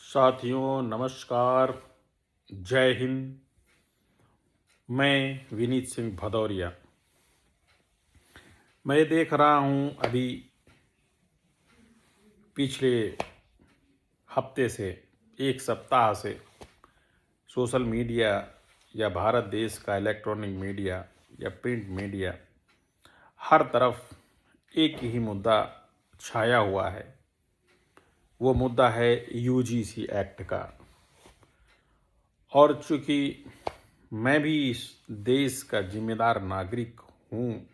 साथियों नमस्कार। जय हिंद। मैं विनीत सिंह भदौरिया। मैं देख रहा हूँ अभी पिछले हफ्ते से एक सप्ताह से सोशल मीडिया या भारत देश का इलेक्ट्रॉनिक मीडिया या प्रिंट मीडिया हर तरफ एक ही मुद्दा छाया हुआ है। वो मुद्दा है यूजीसी एक्ट का। और चूँकि मैं भी इस देश का जिम्मेदार नागरिक हूँ,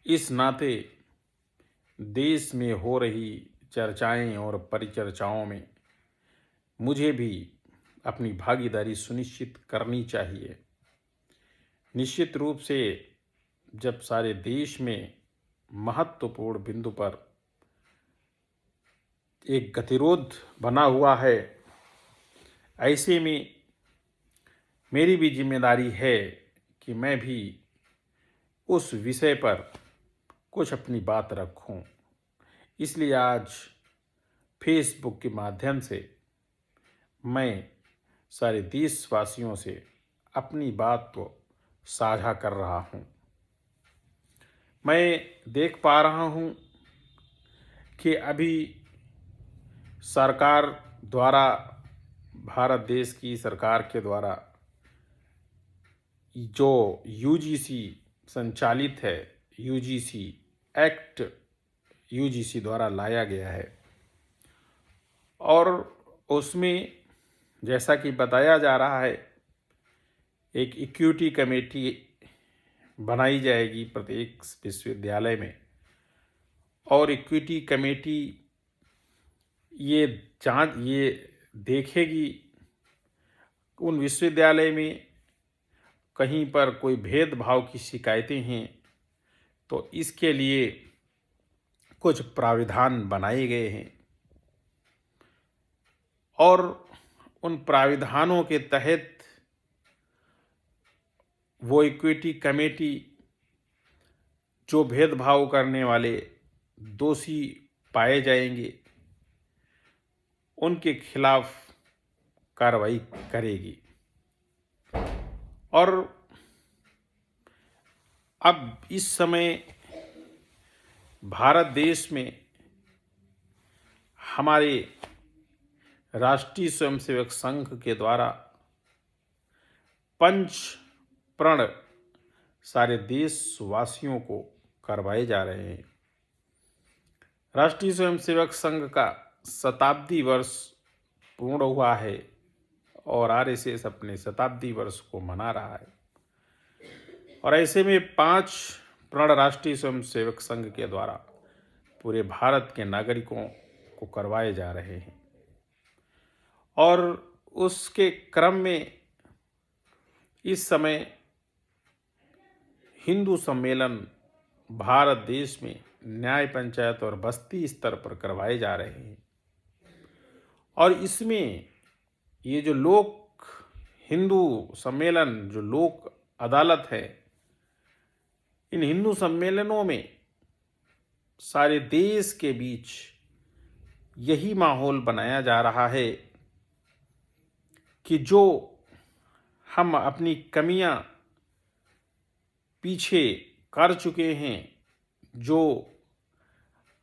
इस नाते देश में हो रही चर्चाएं और परिचर्चाओं में मुझे भी अपनी भागीदारी सुनिश्चित करनी चाहिए। निश्चित रूप से जब सारे देश में महत्वपूर्ण बिंदु पर एक गतिरोध बना हुआ है, ऐसे में मेरी भी जिम्मेदारी है कि मैं भी उस विषय पर कुछ अपनी बात रखूं। इसलिए आज फेसबुक के माध्यम से मैं सारे देशवासियों से अपनी बात को साझा कर रहा हूं। मैं देख पा रहा हूं कि अभी सरकार द्वारा, भारत देश की सरकार के द्वारा जो यूजीसी संचालित है, यूजीसी एक्ट यूजीसी द्वारा लाया गया है, और उसमें जैसा कि बताया जा रहा है एक इक्विटी कमेटी बनाई जाएगी प्रत्येक विश्वविद्यालय में, और इक्विटी कमेटी ये देखेगी उन विश्वविद्यालय में कहीं पर कोई भेदभाव की शिकायतें हैं तो इसके लिए कुछ प्राविधान बनाए गए हैं, और उन प्राविधानों के तहत वो इक्विटी कमेटी जो भेदभाव करने वाले दोषी पाए जाएंगे उनके खिलाफ कार्रवाई करेगी। और अब इस समय भारत देश में हमारे राष्ट्रीय स्वयंसेवक संघ के द्वारा पंच प्रण सारे देशवासियों को करवाए जा रहे हैं। राष्ट्रीय स्वयंसेवक संघ का शताब्दी वर्ष पूर्ण हुआ है और आरएसएस अपने शताब्दी वर्ष को मना रहा है, और ऐसे में 5 प्रण राष्ट्रीय स्वयंसेवक संघ के द्वारा पूरे भारत के नागरिकों को करवाए जा रहे हैं। और उसके क्रम में इस समय हिंदू सम्मेलन भारत देश में न्याय पंचायत और बस्ती स्तर पर करवाए जा रहे हैं, और इसमें ये जो लोक हिंदू सम्मेलन, जो लोक अदालत है, इन हिंदू सम्मेलनों में सारे देश के बीच यही माहौल बनाया जा रहा है कि जो हम अपनी कमियां पीछे कर चुके हैं, जो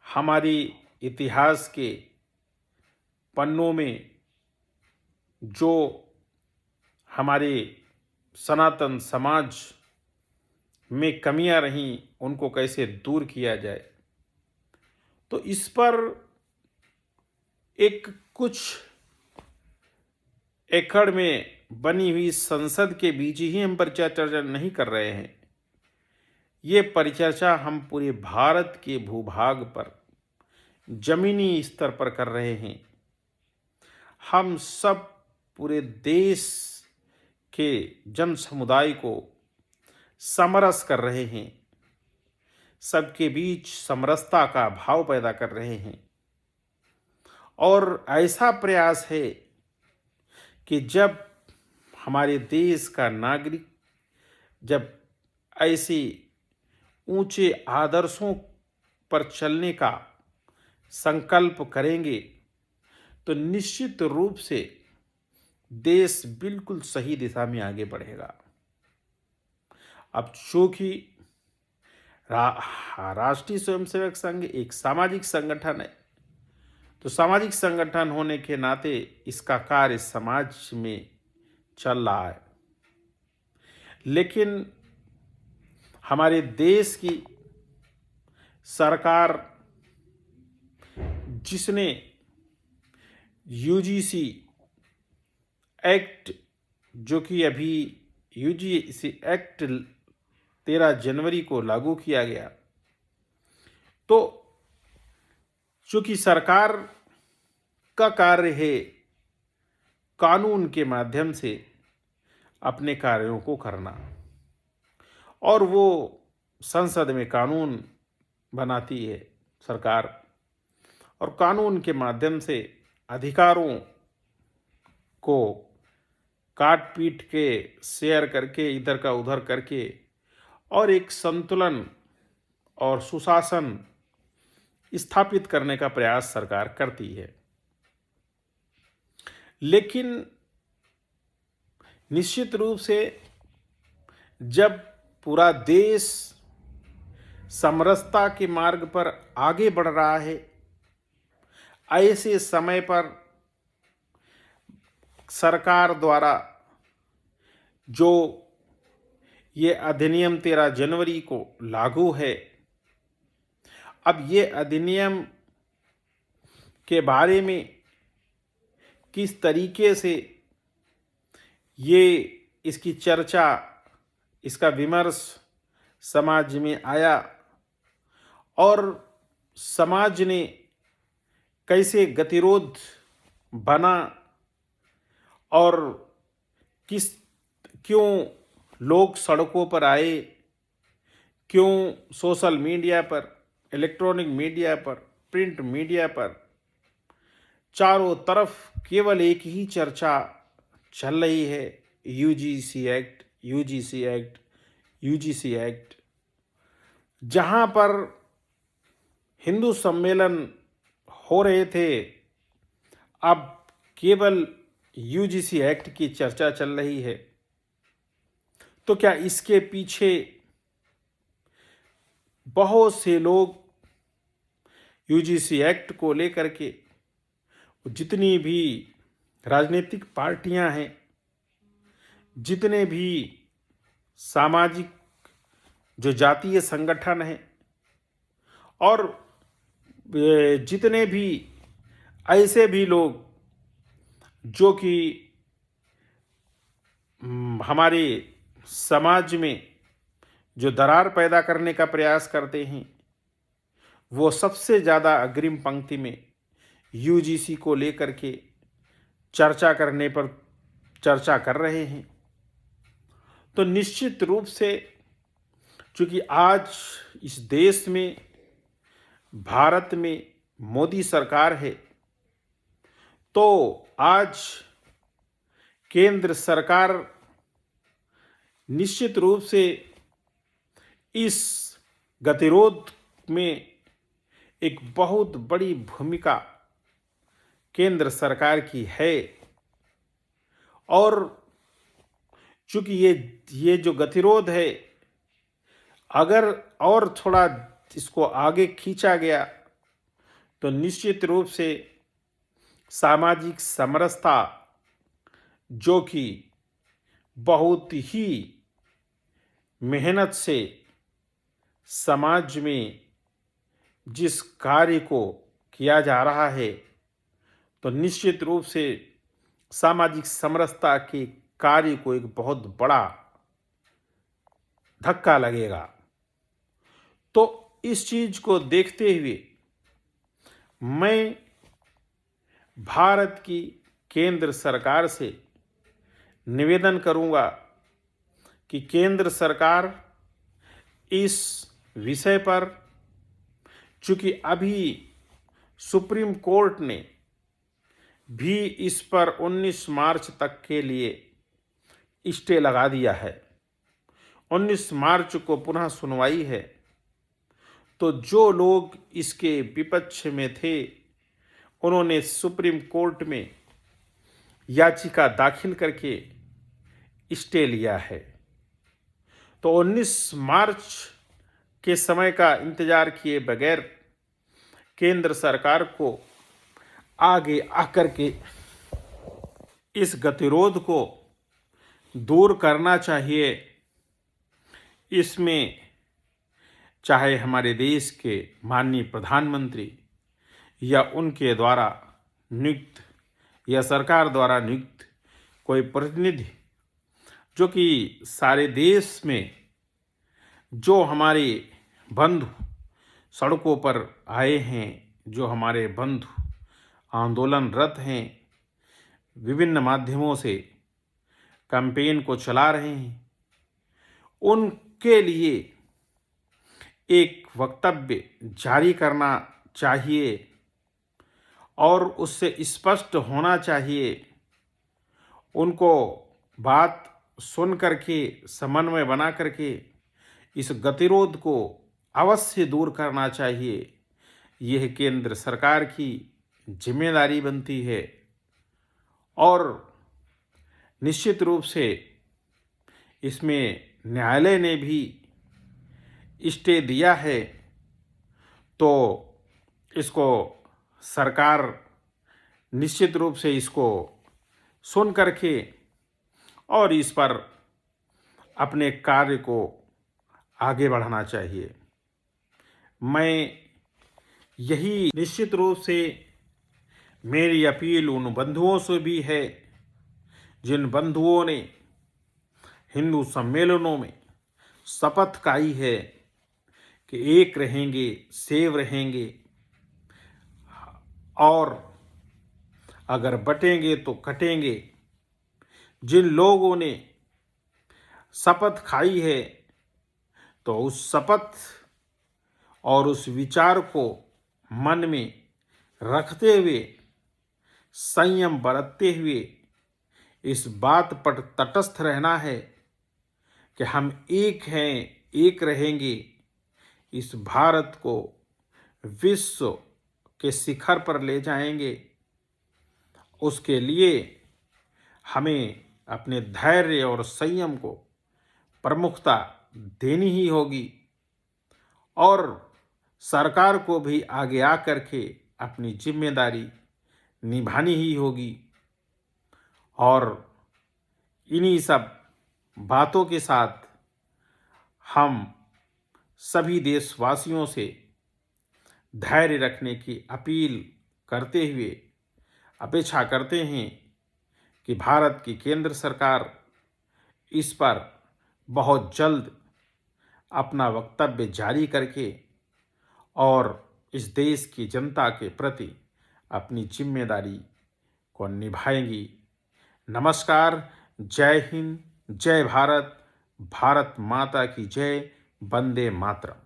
हमारी इतिहास के पन्नों में जो हमारे सनातन समाज में कमियां रहीं, उनको कैसे दूर किया जाए। तो इस पर एक कुछ एकड़ में बनी हुई संसद के बीच ही हम परिचर्चा नहीं कर रहे हैं। ये परिचर्चा हम पूरे भारत के भूभाग पर जमीनी स्तर पर कर रहे हैं। हम सब पूरे देश के जन समुदाय को समरस कर रहे हैं, सबके बीच समरसता का भाव पैदा कर रहे हैं, और ऐसा प्रयास है कि जब हमारे देश का नागरिक जब ऐसे ऊंचे आदर्शों पर चलने का संकल्प करेंगे तो निश्चित रूप से देश बिल्कुल सही दिशा में आगे बढ़ेगा। अब चूंकि राष्ट्रीय स्वयंसेवक संघ एक सामाजिक संगठन है, तो सामाजिक संगठन होने के नाते इसका कार्य समाज में चल रहा है। लेकिन हमारे देश की सरकार जिसने यूजीसी एक्ट, जो कि अभी यूजीसी एक्ट 13 जनवरी को लागू किया गया, तो चूंकि सरकार का कार्य है कानून के माध्यम से अपने कार्यों को करना, और वो संसद में कानून बनाती है सरकार, और कानून के माध्यम से अधिकारों को काट पीट के शेयर करके इधर का उधर करके और एक संतुलन और सुशासन स्थापित करने का प्रयास सरकार करती है। लेकिन निश्चित रूप से जब पूरा देश समरसता के मार्ग पर आगे बढ़ रहा है, ऐसे समय पर सरकार द्वारा जो ये अधिनियम 13 जनवरी को लागू है, अब ये अधिनियम के बारे में किस तरीके से ये इसकी चर्चा, इसका विमर्श समाज में आया और समाज ने कैसे गतिरोध बना और क्यों लोग सड़कों पर आए, क्यों सोशल मीडिया पर, इलेक्ट्रॉनिक मीडिया पर, प्रिंट मीडिया पर चारों तरफ केवल एक ही चर्चा चल रही है, UGC act, UGC act, UGC act. जहाँ पर हिंदू सम्मेलन हो रहे थे, अब केवल यूजीसी एक्ट की चर्चा चल रही है। तो क्या इसके पीछे बहुत से लोग यूजीसी एक्ट को लेकर के, जितनी भी राजनीतिक पार्टियां हैं, जितने भी सामाजिक जो जातीय संगठन हैं और जितने भी ऐसे भी लोग जो कि हमारे समाज में जो दरार पैदा करने का प्रयास करते हैं, वो सबसे ज़्यादा अग्रिम पंक्ति में यूजीसी को लेकर के चर्चा करने पर चर्चा कर रहे हैं। तो निश्चित रूप से चूँकि आज इस देश में, भारत में मोदी सरकार है, तो आज केंद्र सरकार निश्चित रूप से इस गतिरोध में एक बहुत बड़ी भूमिका केंद्र सरकार की है। और चूंकि ये जो गतिरोध है, अगर और थोड़ा इसको आगे खींचा गया तो निश्चित रूप से सामाजिक समरसता, जो कि बहुत ही मेहनत से समाज में जिस कार्य को किया जा रहा है, तो निश्चित रूप से सामाजिक समरसता के कार्य को एक बहुत बड़ा धक्का लगेगा। तो इस चीज को देखते हुए मैं भारत की केंद्र सरकार से निवेदन करूंगा कि केंद्र सरकार इस विषय पर, चूंकि अभी सुप्रीम कोर्ट ने भी इस पर 19 मार्च तक के लिए स्टे लगा दिया है, 19 मार्च को पुनः सुनवाई है, तो जो लोग इसके विपक्ष में थे उन्होंने सुप्रीम कोर्ट में याचिका दाखिल करके स्टे लिया है। तो 19 मार्च के समय का इंतजार किए बगैर केंद्र सरकार को आगे आकर के इस गतिरोध को दूर करना चाहिए। इसमें चाहे हमारे देश के माननीय प्रधानमंत्री या उनके द्वारा नियुक्त या सरकार द्वारा नियुक्त कोई प्रतिनिधि, जो कि सारे देश में जो हमारे बंधु सड़कों पर आए हैं, जो हमारे बंधु आंदोलनरत हैं, विभिन्न माध्यमों से कैंपेन को चला रहे हैं, उनके लिए एक वक्तव्य जारी करना चाहिए और उससे स्पष्ट होना चाहिए। उनको बात सुन करके समन्वय बना करके इस गतिरोध को अवश्य दूर करना चाहिए। यह केंद्र सरकार की जिम्मेदारी बनती है और निश्चित रूप से इसमें न्यायालय ने भी स्टे दिया है, तो इसको सरकार निश्चित रूप से इसको सुन करके और इस पर अपने कार्य को आगे बढ़ाना चाहिए। मैं यही निश्चित रूप से मेरी अपील उन बंधुओं से भी है जिन बंधुओं ने हिंदू सम्मेलनों में शपथ खाई है कि एक रहेंगे, सेव रहेंगे और अगर बटेंगे तो कटेंगे। जिन लोगों ने शपथ खाई है तो उस शपथ और उस विचार को मन में रखते हुए, संयम बरतते हुए इस बात पर तटस्थ रहना है कि हम एक हैं, एक रहेंगे, इस भारत को विश्व के शिखर पर ले जाएंगे। उसके लिए हमें अपने धैर्य और संयम को प्रमुखता देनी ही होगी और सरकार को भी आगे आकर के अपनी जिम्मेदारी निभानी ही होगी। और इन्हीं सब बातों के साथ हम सभी देशवासियों से धैर्य रखने की अपील करते हुए अपेक्षा करते हैं कि भारत की केंद्र सरकार इस पर बहुत जल्द अपना वक्तव्य जारी करके और इस देश की जनता के प्रति अपनी जिम्मेदारी को निभाएंगी। नमस्कार, जय हिंद, जय भारत, भारत माता की जय, वंदे मातरम।